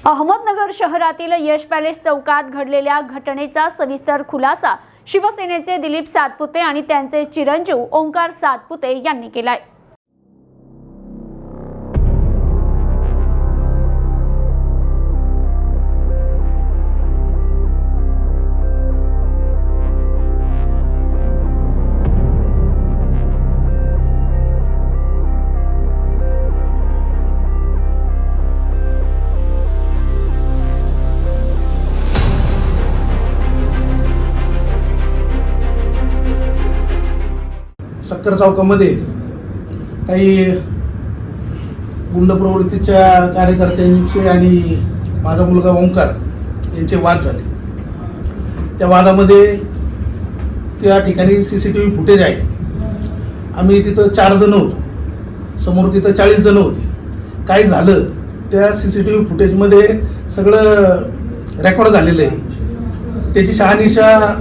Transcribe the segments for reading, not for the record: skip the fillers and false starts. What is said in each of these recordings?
अहमदनगर शहरातील यश पॅलेस चौकात घडलेल्या घटनेचा सविस्तर खुलासा शिवसेनेचे दिलीप सातपुते आणि त्यांचे चिरंजीव ओंकार सातपुते यांनी केलाय। सक्कर चौकामध्ये काही गुंड प्रवृत्तीच्या कार्यकर्त्यांचे आणि माझा मुलगा ओंकार यांचे वाद झाले। त्या वादामध्ये त्या ठिकाणी CCTV फुटेज आहे। आम्ही तिथं 4 जण होतो, समोर तिथं 40 जण होते। काय झालं त्या CCTV फुटेजमध्ये सगळं रेकॉर्ड झालेलं आहे। त्याची शहानिशा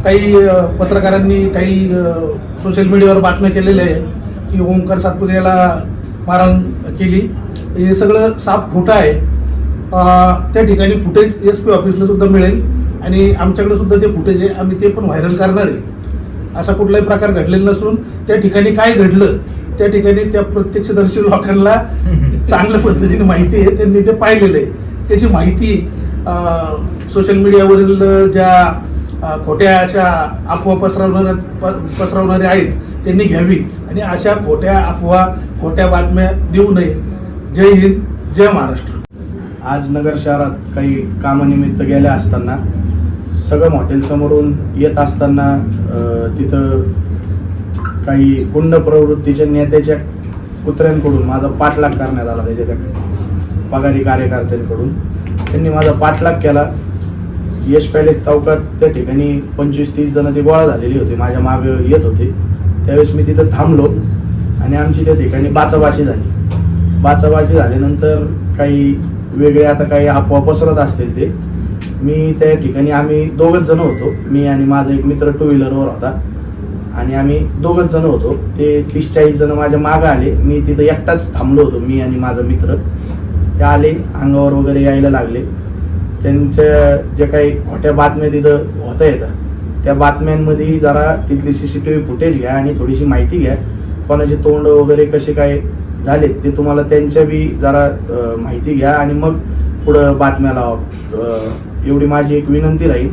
काही पत्रकारांनी काही सोशल मीडियावर बातम्या केलेल्या आहे की ओंकार सातपुते याला मारहाण केली। हे सगळं साफ खोटं आहे। त्या ठिकाणी फुटेज SP ऑफिसला सुद्धा मिळेल आणि आमच्याकडे सुद्धा ते फुटेज आहे, आम्ही ते पण व्हायरल करणार आहे। असा कुठलाही प्रकार घडलेला नसून त्या ठिकाणी काय घडलं त्या ठिकाणी त्या प्रत्यक्षदर्शी लोकांना चांगल्या पद्धतीने माहिती आहे, त्यांनी ते पाहिलेलं आहे। त्याची माहिती सोशल मीडियावरील ज्या खोट्या अशा अफवा पसरवणारे आहेत त्यांनी घ्यावी आणि अशा खोट्या अफवा खोट्या बातम्या देऊ नये। जय हिंद, जय महाराष्ट्र। आज नगर शहरात काही कामानिमित्त गेल्या असताना सगळं हॉटेल समोरून येत असताना तिथं काही गुंड प्रवृत्तीच्या नेत्याच्या कुत्र्यांकडून माझा पाठलाग करण्यात आला। त्याच्या पगारी कार्यकर्त्यांकडून त्यांनी माझा पाठलाग केला। यश पॅलेस चौकात त्या ठिकाणी 25-30 जण ते गोळा झालेली होते, माझ्या मागे येत होते। त्यावेळेस मी तिथं थांबलो आणि आमची त्या ठिकाणी बाचाबाची झाल्यानंतर काही वेगळे आता काही अफवा पसरत असतील ते मी त्या ठिकाणी आम्ही 2च जण होतो, मी आणि माझा एक मित्र 2 व्हीलरवर होता आणि आम्ही 2च जण होतो। ते 30-40 जण माझ्या मागं आले। मी तिथं एकटाच थांबलो होतो, मी आणि माझा मित्र। ते आले, अंगावर वगैरे यायला लागले। त्यांच्या ज्या काही खोट्या बातम्या तिथं होता येतात त्या बातम्यांमध्ये जरा तिथली CCTV फुटेज घ्या आणि थोडीशी माहिती घ्या, कोणाचे तोंड वगैरे कसे काय झाले ते तुम्हाला त्यांच्या बी जरा माहिती घ्या आणि मग पुढं बातम्या लावा, एवढी माझी एक विनंती राहील।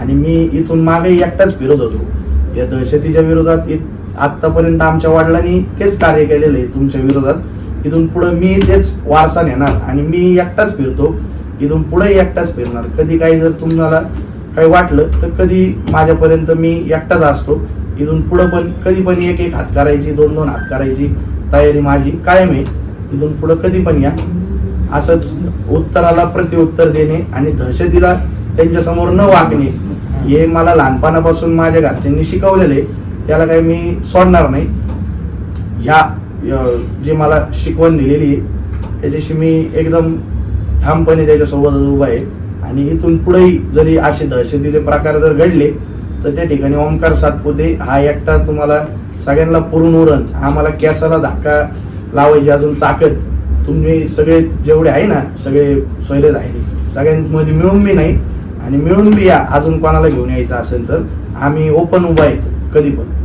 आणि मी इथून मागे एकटाच फिरत होतो या दहशतीच्या विरोधात। आत्तापर्यंत आमच्या वडिलांनी तेच कार्य केलेलं आहे तुमच्या विरोधात। इथून पुढं मी तेच वारसा नेणार आणि मी एकटाच फिरतो, इथून पुढे एकटाच फिरणार। कधी काही जर तुम्हाला काही वाटलं तर कधी माझ्यापर्यंत मी एकटाच असतो। इथून पुढं पण कधी पण एक हात करायची, 2-2 हात करायची तयारी माझी कायम आहे। इथून पुढं कधी पण या। असंच उत्तराला प्रत्युत्तर देणे आणि दहशतीला त्यांच्यासमोर न वागणे हे मला लहानपणापासून माझ्या घरच्यांनी शिकवलेलं आहे, त्याला काही मी सोडणार नाही। ह्या जे मला शिकवण दिलेली आहे त्याच्याशी मी एकदम ठामपणे त्याच्यासोबत उभा आहे। आणि इथून पुढेही जरी असे दहशतीचे प्रकार जर घडले तर त्या ठिकाणी ओंकार सातपुते हा एकटा तुम्हाला सगळ्यांना पुरून उरण। आम्हाला केसाला धक्का लावायची अजून ताकद तुम्ही सगळे जेवढे आहे ना, सगळे सोयरे आहे सगळ्यांमध्ये मिळून बी नाही आणि मिळून बी या। अजून कोणाला घेऊन यायचं असेल तर आम्ही ओपन उभा आहे कधी पण।